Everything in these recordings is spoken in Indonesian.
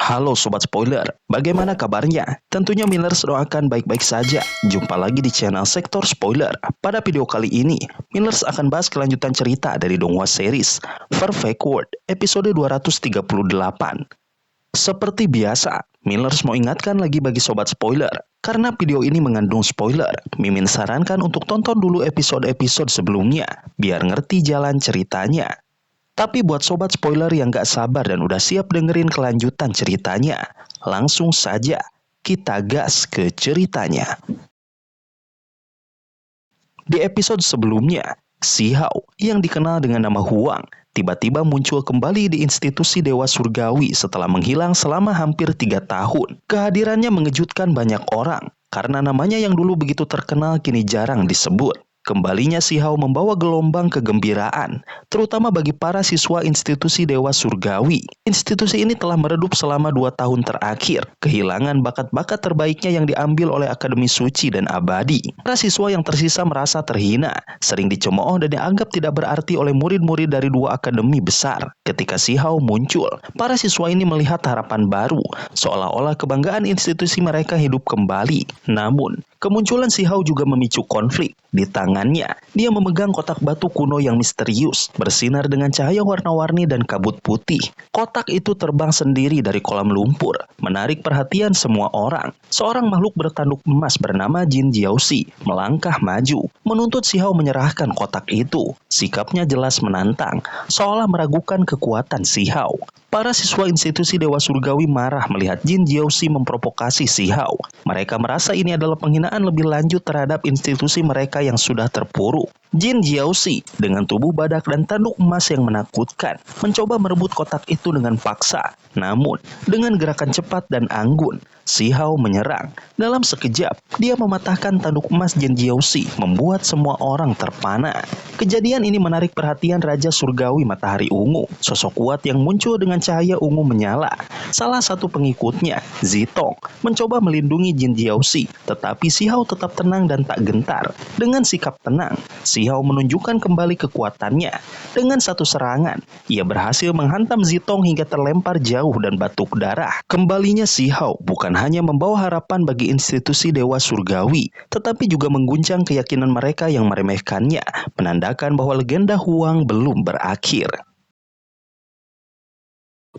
Halo Sobat Spoiler, bagaimana kabarnya? Tentunya Millers doakan baik-baik saja. Jumpa lagi di channel Sektor Spoiler. Pada video kali ini, Millers akan bahas kelanjutan cerita dari Donghua series Perfect World episode 238. Seperti biasa, Millers mau ingatkan lagi bagi Sobat Spoiler, karena video ini mengandung spoiler, Mimin sarankan untuk tonton dulu episode-episode sebelumnya, biar ngerti jalan ceritanya. Tapi buat sobat spoiler yang gak sabar dan udah siap dengerin kelanjutan ceritanya, langsung saja kita gas ke ceritanya. Di episode sebelumnya, Si Hao yang dikenal dengan nama Huang tiba-tiba muncul kembali di institusi Dewa Surgawi setelah menghilang selama hampir 3 tahun. Kehadirannya mengejutkan banyak orang karena namanya yang dulu begitu terkenal kini jarang disebut. Kembalinya Si Hao membawa gelombang kegembiraan, terutama bagi para siswa institusi Dewa Surgawi. Institusi ini telah meredup selama 2 tahun terakhir, kehilangan bakat-bakat terbaiknya yang diambil oleh Akademi Suci dan Abadi. Para siswa yang tersisa merasa terhina, sering dicemooh dan dianggap tidak berarti oleh murid-murid dari 2 akademi besar. Ketika Si Hao muncul, para siswa ini melihat harapan baru, seolah-olah kebanggaan institusi mereka hidup kembali. Namun, kemunculan Si Hao juga memicu konflik. Di tangannya, dia memegang kotak batu kuno yang misterius, bersinar dengan cahaya warna-warni dan kabut putih. Kotak itu terbang sendiri dari kolam lumpur, menarik perhatian semua orang. Seorang makhluk bertanduk emas bernama Jin Jiaoxi melangkah maju, menuntut Si Hao menyerahkan kotak itu. Sikapnya jelas menantang, seolah meragukan kekuatan Si Hao. Para siswa institusi Dewa Surgawi marah melihat Jin Jiaoxi memprovokasi Si Hao. Mereka merasa ini adalah penghinaan lebih lanjut terhadap institusi mereka yang sudah terpuruk. Jin Jiaoxi dengan tubuh badak dan tanduk emas yang menakutkan mencoba merebut kotak itu dengan paksa. Namun, dengan gerakan cepat dan anggun, Si Hao menyerang. Dalam sekejap, dia mematahkan tanduk emas Jin Jiaoxi, membuat semua orang terpana. Kejadian ini menarik perhatian Raja Surgawi Matahari Ungu, sosok kuat yang muncul dengan cahaya ungu menyala. Salah satu pengikutnya, Zitong, mencoba melindungi Jin Jiaoxi, tetapi Si Hao tetap tenang dan tak gentar. Dengan sikap tenang, Si Hao menunjukkan kembali kekuatannya. Dengan satu serangan, ia berhasil menghantam Zitong hingga terlempar jauh dan batuk darah. Kembalinya Si Hao bukan hanya membawa harapan bagi institusi Dewa Surgawi, tetapi juga mengguncang keyakinan mereka yang meremehkannya, menandakan bahwa legenda Huang belum berakhir.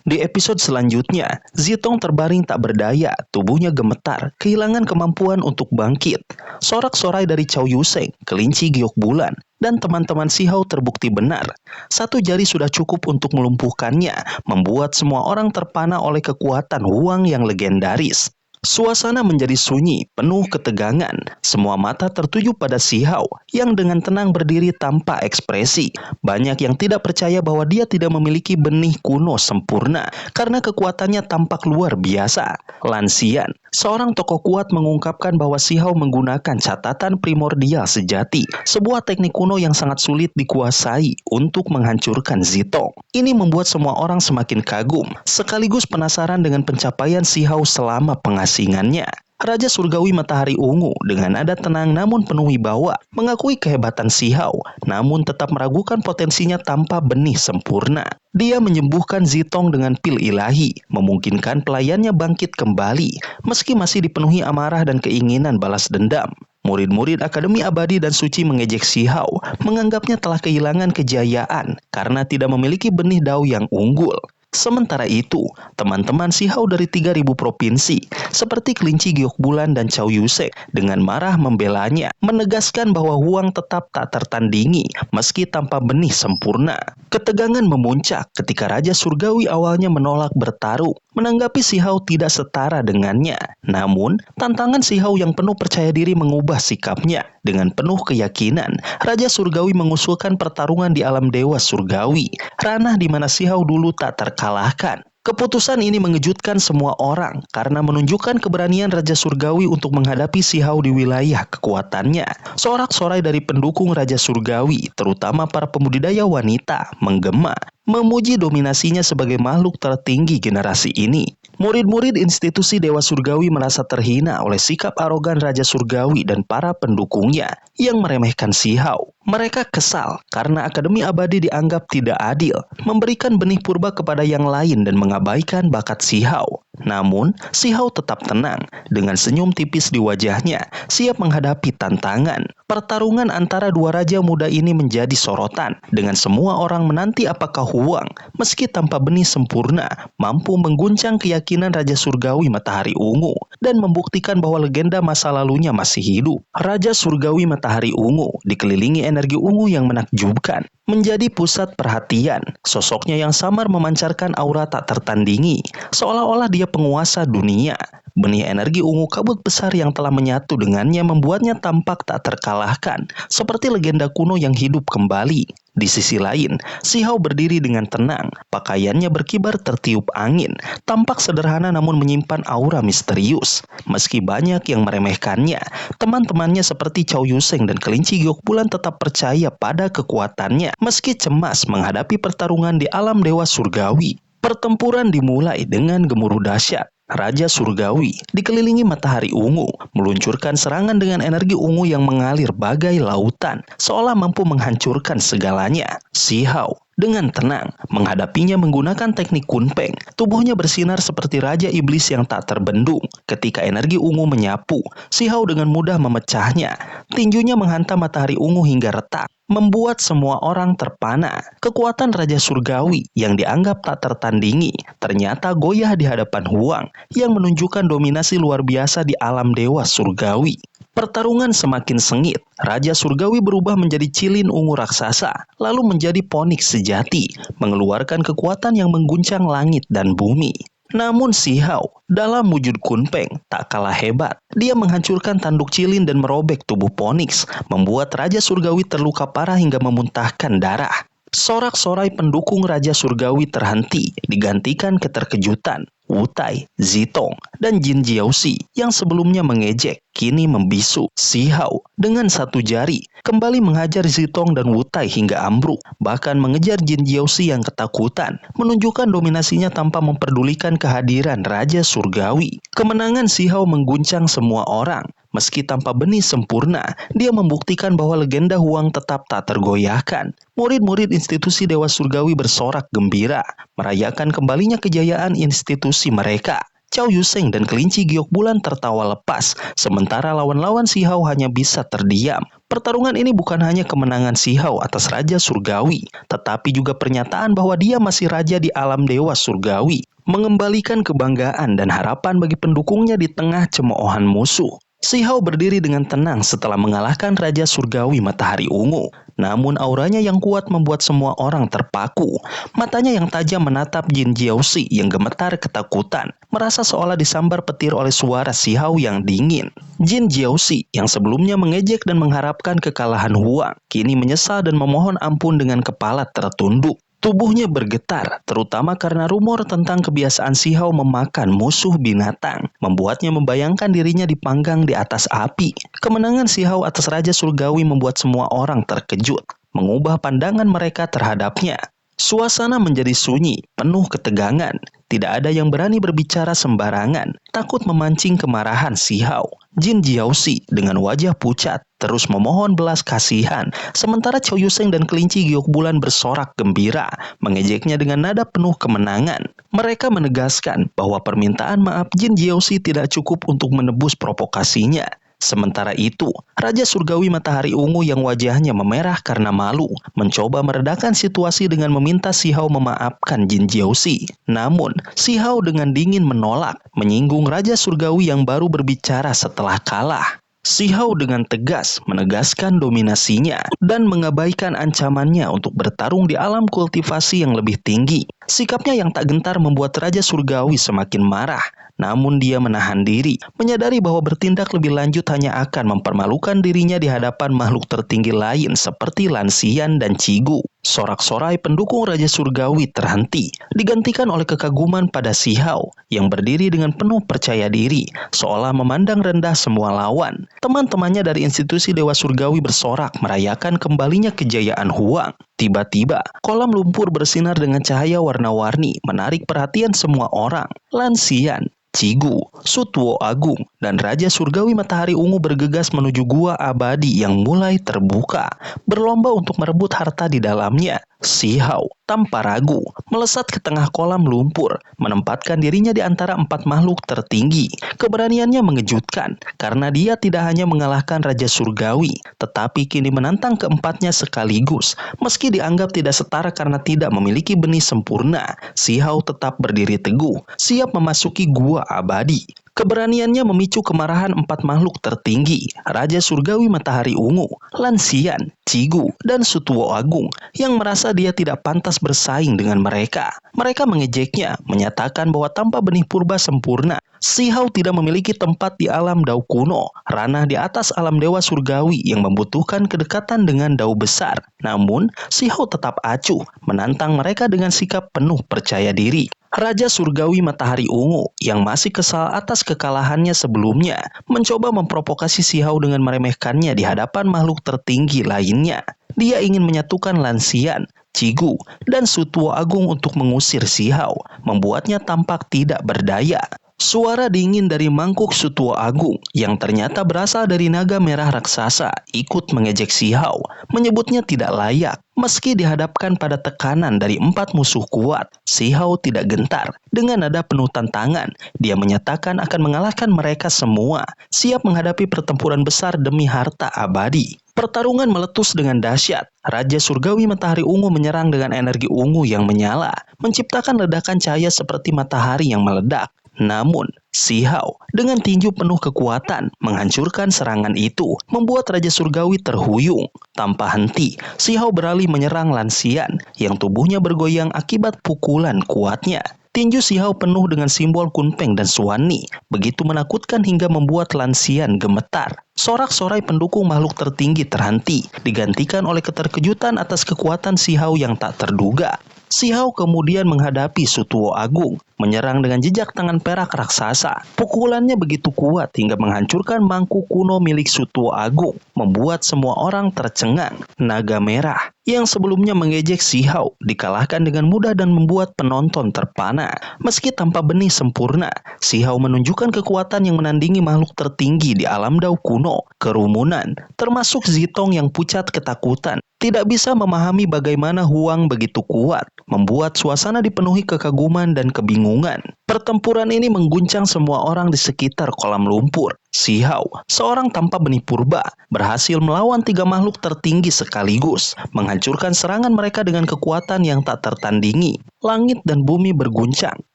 Di episode selanjutnya, Zitong terbaring tak berdaya, tubuhnya gemetar, kehilangan kemampuan untuk bangkit. Sorak-sorai dari Cao Yuseng, kelinci giok bulan, dan teman-teman Si Hao terbukti benar. Satu jari sudah cukup untuk melumpuhkannya, membuat semua orang terpana oleh kekuatan Huang yang legendaris. Suasana menjadi sunyi, penuh ketegangan. Semua mata tertuju pada Si Hao yang dengan tenang berdiri tanpa ekspresi. Banyak yang tidak percaya bahwa dia tidak memiliki benih kuno sempurna karena kekuatannya tampak luar biasa. Lansian, seorang tokoh kuat mengungkapkan bahwa Si Hao menggunakan catatan primordial sejati, sebuah teknik kuno yang sangat sulit dikuasai untuk menghancurkan Zitong. Ini membuat semua orang semakin kagum, sekaligus penasaran dengan pencapaian Si Hao selama pengasingannya. Raja Surgawi Matahari Ungu dengan nada tenang namun penuh wibawa mengakui kehebatan Si Hao, namun tetap meragukan potensinya tanpa benih sempurna. Dia menyembuhkan Zitong dengan pil ilahi, memungkinkan pelayannya bangkit kembali, meski masih dipenuhi amarah dan keinginan balas dendam. Murid-murid Akademi Abadi dan Suci mengejek Si Hao, menganggapnya telah kehilangan kejayaan karena tidak memiliki benih dao yang unggul. Sementara itu, teman-teman Si Hao dari 3.000 provinsi, seperti kelinci giok bulan dan Cao Yuseng, dengan marah membelanya, menegaskan bahwa Huang tetap tak tertandingi, meski tanpa benih sempurna. Ketegangan memuncak ketika Raja Surgawi awalnya menolak bertarung, menanggapi Si Hao tidak setara dengannya. Namun, tantangan Si Hao yang penuh percaya diri mengubah sikapnya. Dengan penuh keyakinan, Raja Surgawi mengusulkan pertarungan di alam Dewa Surgawi, ranah di mana Si Hao dulu tak terkalahkan. Keputusan ini mengejutkan semua orang karena menunjukkan keberanian Raja Surgawi untuk menghadapi Si Hao di wilayah kekuatannya. Sorak-sorai dari pendukung Raja Surgawi, terutama para pembudidaya wanita, menggema, memuji dominasinya sebagai makhluk tertinggi generasi ini. Murid-murid institusi Dewa Surgawi merasa terhina oleh sikap arogan Raja Surgawi dan para pendukungnya yang meremehkan Si Hao. Mereka kesal karena Akademi Abadi dianggap tidak adil, memberikan benih purba kepada yang lain dan mengabaikan bakat Si Hao. Namun, Si Hao tetap tenang. Dengan senyum tipis di wajahnya, siap menghadapi tantangan. Pertarungan antara dua raja muda ini menjadi sorotan. Dengan semua orang menanti apakah Huang, meski tanpa benih sempurna, mampu mengguncang keyakinan Raja Surgawi Matahari Ungu dan membuktikan bahwa legenda masa lalunya masih hidup. Raja Surgawi Matahari Ungu dikelilingi energi ungu yang menakjubkan. Menjadi pusat perhatian, sosoknya yang samar memancarkan aura tak tertandingi, seolah-olah dia penguasa dunia. Benih energi ungu kabut besar yang telah menyatu dengannya membuatnya tampak tak terkalahkan, seperti legenda kuno yang hidup kembali. Di sisi lain, Si Hao berdiri dengan tenang, pakaiannya berkibar tertiup angin, tampak sederhana namun menyimpan aura misterius. Meski banyak yang meremehkannya, teman-temannya seperti Chow Yuseng dan kelinci giok bulan tetap percaya pada kekuatannya, meski cemas menghadapi pertarungan di alam dewa surgawi. Pertempuran dimulai dengan gemuruh dahsyat. Raja Surgawi dikelilingi matahari ungu, meluncurkan serangan dengan energi ungu yang mengalir bagai lautan, seolah mampu menghancurkan segalanya. Si Hao dengan tenang menghadapinya menggunakan teknik kunpeng. Tubuhnya bersinar seperti Raja Iblis yang tak terbendung. Ketika energi ungu menyapu, Si Hao dengan mudah memecahnya. Tinjunya menghantam matahari ungu hingga retak, membuat semua orang terpana. Kekuatan Raja Surgawi yang dianggap tak tertandingi ternyata goyah di hadapan Huang yang menunjukkan dominasi luar biasa di alam dewa surgawi. Pertarungan semakin sengit. Raja Surgawi berubah menjadi cilin ungu raksasa, lalu menjadi Phoenix sejati, mengeluarkan kekuatan yang mengguncang langit dan bumi. Namun Si Hao dalam wujud kunpeng tak kalah hebat. Dia menghancurkan tanduk cilin dan merobek tubuh Phoenix, membuat Raja Surgawi terluka parah hingga memuntahkan darah. Sorak-sorai pendukung Raja Surgawi terhenti, digantikan keterkejutan. Wu Tai, Zitong, dan Jin Jiaoxi yang sebelumnya mengejek, kini membisu. Si Hao dengan satu jari kembali menghajar Zitong dan Wu Tai hingga ambruk, bahkan mengejar Jin Jiaoxi yang ketakutan, menunjukkan dominasinya tanpa memperdulikan kehadiran Raja Surgawi. Kemenangan Si Hao mengguncang semua orang. Meski tanpa benih sempurna, dia membuktikan bahwa legenda Huang tetap tak tergoyahkan. Murid-murid institusi Dewa Surgawi bersorak gembira, merayakan kembalinya kejayaan institusi mereka. Chow Yuseng dan kelinci giok bulan tertawa lepas, sementara lawan-lawan Si Hao hanya bisa terdiam. Pertarungan ini bukan hanya kemenangan Si Hao atas Raja Surgawi, tetapi juga pernyataan bahwa dia masih raja di alam dewa surgawi, mengembalikan kebanggaan dan harapan bagi pendukungnya di tengah cemoohan musuh. Si Hao berdiri dengan tenang setelah mengalahkan Raja Surgawi Matahari Ungu. Namun auranya yang kuat membuat semua orang terpaku. Matanya yang tajam menatap Jin Jiaoxi yang gemetar ketakutan, merasa seolah disambar petir oleh suara Si Hao yang dingin. Jin Jiaoxi yang sebelumnya mengejek dan mengharapkan kekalahan Huang, kini menyesal dan memohon ampun dengan kepala tertunduk. Tubuhnya bergetar, terutama karena rumor tentang kebiasaan Si Hao memakan musuh binatang, membuatnya membayangkan dirinya dipanggang di atas api. Kemenangan Si Hao atas Raja Surgawi membuat semua orang terkejut, mengubah pandangan mereka terhadapnya. Suasana menjadi sunyi, penuh ketegangan. Tidak ada yang berani berbicara sembarangan, takut memancing kemarahan Si Hao. Jin Jiaoxi dengan wajah pucat terus memohon belas kasihan, sementara Chow Yuseng dan kelinci giok bulan bersorak gembira, mengejeknya dengan nada penuh kemenangan. Mereka menegaskan bahwa permintaan maaf Jin Jiaoxi tidak cukup untuk menebus provokasinya. Sementara itu, Raja Surgawi Matahari Ungu yang wajahnya memerah karena malu, mencoba meredakan situasi dengan meminta Si Hao memaafkan Jin Jiaoxi. Namun, Si Hao dengan dingin menolak, menyinggung Raja Surgawi yang baru berbicara setelah kalah. Si Hao dengan tegas menegaskan dominasinya dan mengabaikan ancamannya untuk bertarung di alam kultivasi yang lebih tinggi. Sikapnya yang tak gentar membuat Raja Surgawi semakin marah. Namun dia menahan diri, menyadari bahwa bertindak lebih lanjut hanya akan mempermalukan dirinya di hadapan makhluk tertinggi lain seperti Lan Xian dan Cigu. Sorak-sorai pendukung Raja Surgawi terhenti, digantikan oleh kekaguman pada Si Hao yang berdiri dengan penuh percaya diri, seolah memandang rendah semua lawan. Teman-temannya dari institusi Dewa Surgawi bersorak merayakan kembalinya kejayaan Huang. Tiba-tiba, kolam lumpur bersinar dengan cahaya warna-warni, menarik perhatian semua orang. Lan Xian, Cigu, Sutwo Agung, dan Raja Surgawi Matahari Ungu bergegas menuju gua abadi yang mulai terbuka, berlomba untuk merebut harta di dalamnya. dalamnya. Si Hao tanpa ragu melesat ke tengah kolam lumpur, menempatkan dirinya di antara 4 makhluk tertinggi. Keberaniannya mengejutkan karena dia tidak hanya mengalahkan Raja Surgawi, tetapi kini menantang keempatnya sekaligus. Meski dianggap tidak setara karena tidak memiliki benih sempurna, Si Hao tetap berdiri teguh, siap memasuki gua abadi. Keberaniannya memicu kemarahan 4 makhluk tertinggi, Raja Surgawi Matahari Ungu, Lan Xian, Cigu, dan Sutuo Agung, yang merasa dia tidak pantas bersaing dengan mereka. Mereka mengejeknya, menyatakan bahwa tanpa benih purba sempurna, Si Hao tidak memiliki tempat di alam Dao kuno, ranah di atas alam Dewa Surgawi yang membutuhkan kedekatan dengan Dao besar. Namun, Si Hao tetap acuh, menantang mereka dengan sikap penuh percaya diri. Raja Surgawi Matahari Ungu yang masih kesal atas kekalahannya sebelumnya mencoba memprovokasi Si Hao dengan meremehkannya di hadapan makhluk tertinggi lainnya. Dia ingin menyatukan Lan Xian, Cigu, dan Sutuo Agung untuk mengusir Si Hao, membuatnya tampak tidak berdaya. Suara dingin dari mangkuk Sutuo Agung yang ternyata berasal dari naga merah raksasa ikut mengejek Si Hao, menyebutnya tidak layak. Meski dihadapkan pada tekanan dari 4 musuh kuat, Si Hao tidak gentar. Dengan nada penuh tantangan, dia menyatakan akan mengalahkan mereka semua, siap menghadapi pertempuran besar demi harta abadi. Pertarungan meletus dengan dahsyat. Raja Surgawi Matahari Ungu menyerang dengan energi ungu yang menyala, menciptakan ledakan cahaya seperti matahari yang meledak. Namun, Si Hao dengan tinju penuh kekuatan menghancurkan serangan itu, membuat Raja Surgawi terhuyung. Tanpa henti, Si Hao beralih menyerang Lan Xian yang tubuhnya bergoyang akibat pukulan kuatnya. Tinju Si Hao penuh dengan simbol Kunpeng dan Suani, begitu menakutkan hingga membuat Lan Xian gemetar. Sorak-sorai pendukung makhluk tertinggi terhenti, digantikan oleh keterkejutan atas kekuatan Si Hao yang tak terduga. Si Hao kemudian menghadapi Sutuo Agung, menyerang dengan jejak tangan perak raksasa. Pukulannya begitu kuat hingga menghancurkan mangkuk kuno milik Sutuo Agung, membuat semua orang tercengang. Naga merah yang sebelumnya mengejek Si Hao dikalahkan dengan mudah dan membuat penonton terpana. Meski tanpa benih sempurna, Si Hao menunjukkan kekuatan yang menandingi makhluk tertinggi di alam Dao kuno. Kerumunan, termasuk Zitong yang pucat ketakutan, tidak bisa memahami bagaimana Huang begitu kuat, membuat suasana dipenuhi kekaguman dan kebingungan. Pertempuran ini mengguncang semua orang di sekitar kolam lumpur. Si Hao, seorang tanpa benih purba, berhasil melawan 3 makhluk tertinggi sekaligus, menghancurkan serangan mereka dengan kekuatan yang tak tertandingi. Langit dan bumi berguncang,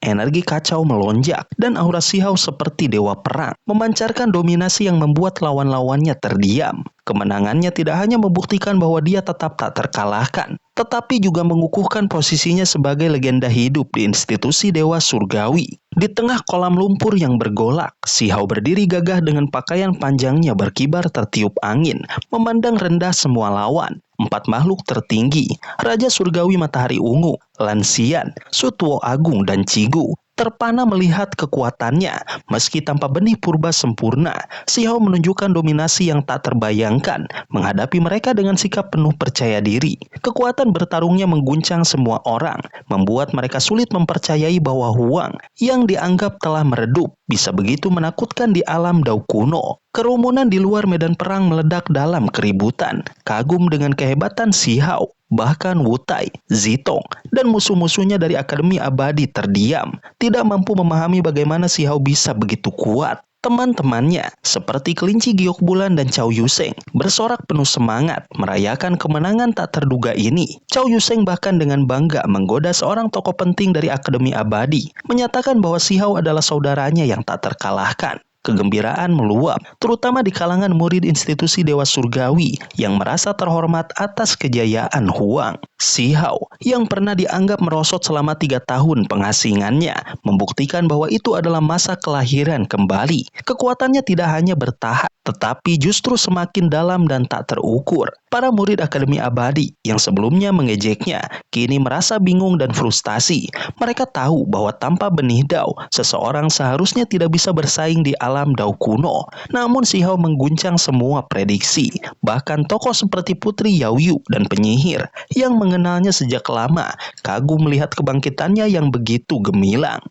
energi kacau melonjak, dan aura Si Hao seperti dewa perang, memancarkan dominasi yang membuat lawan-lawannya terdiam. Kemenangannya tidak hanya membuktikan bahwa dia tetap tak terkalahkan, tetapi juga mengukuhkan posisinya sebagai legenda hidup di institusi Dewa Surgawi. Di tengah kolam lumpur yang bergolak, Si Hao berdiri gagah dengan pakaian panjangnya berkibar tertiup angin, memandang rendah semua lawan. 4 makhluk tertinggi, Raja Surgawi Matahari Ungu, Lan Xian, Sutuo Agung, dan Cigu, terpana melihat kekuatannya. Meski tanpa benih purba sempurna, Si Hao menunjukkan dominasi yang tak terbayangkan, menghadapi mereka dengan sikap penuh percaya diri. Kekuatan bertarungnya mengguncang semua orang, membuat mereka sulit mempercayai bahwa Huang yang dianggap telah meredup bisa begitu menakutkan di alam Dao kuno. Kerumunan di luar medan perang meledak dalam keributan, kagum dengan kehebatan Si Hao. Bahkan Wu Tai, Zitong, dan musuh-musuhnya dari Akademi Abadi terdiam, tidak mampu memahami bagaimana Si Hao bisa begitu kuat. Teman-temannya, seperti kelinci giok bulan dan Cao Yuseng, bersorak penuh semangat merayakan kemenangan tak terduga ini. Cao Yuseng bahkan dengan bangga menggoda seorang tokoh penting dari Akademi Abadi, menyatakan bahwa Si Hao adalah saudaranya yang tak terkalahkan. Kegembiraan meluap, terutama di kalangan murid institusi Dewa Surgawi yang merasa terhormat atas kejayaan Huang. Si Hao, yang pernah dianggap merosot selama 3 tahun pengasingannya, membuktikan bahwa itu adalah masa kelahiran kembali. Kekuatannya tidak hanya bertahan, tetapi justru semakin dalam dan tak terukur. Para murid Akademi Abadi yang sebelumnya mengejeknya, kini merasa bingung dan frustasi. Mereka tahu bahwa tanpa benih Dao, seseorang seharusnya tidak bisa bersaing di alam Dao kuno. Namun Si Hao mengguncang semua prediksi. Bahkan tokoh seperti Putri Yaoyu dan penyihir yang mengenalnya sejak lama, kagum melihat kebangkitannya yang begitu gemilang.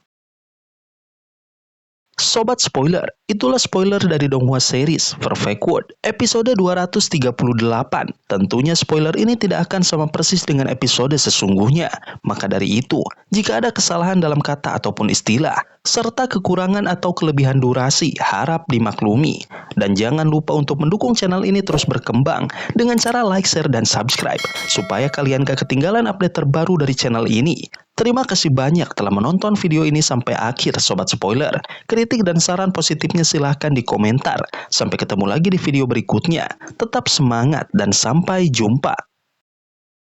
Sobat spoiler, itulah spoiler dari Donghua series Perfect World episode 238. Tentunya spoiler ini tidak akan sama persis dengan episode sesungguhnya. Maka dari itu, jika ada kesalahan dalam kata ataupun istilah, serta kekurangan atau kelebihan durasi, harap dimaklumi. Dan jangan lupa untuk mendukung channel ini terus berkembang dengan cara like, share, dan subscribe, supaya kalian gak ketinggalan update terbaru dari channel ini. Terima kasih banyak telah menonton video ini sampai akhir Sobat Spoiler. Kritik dan saran positifnya silahkan di komentar. Sampai ketemu lagi di video berikutnya. Tetap semangat dan sampai jumpa.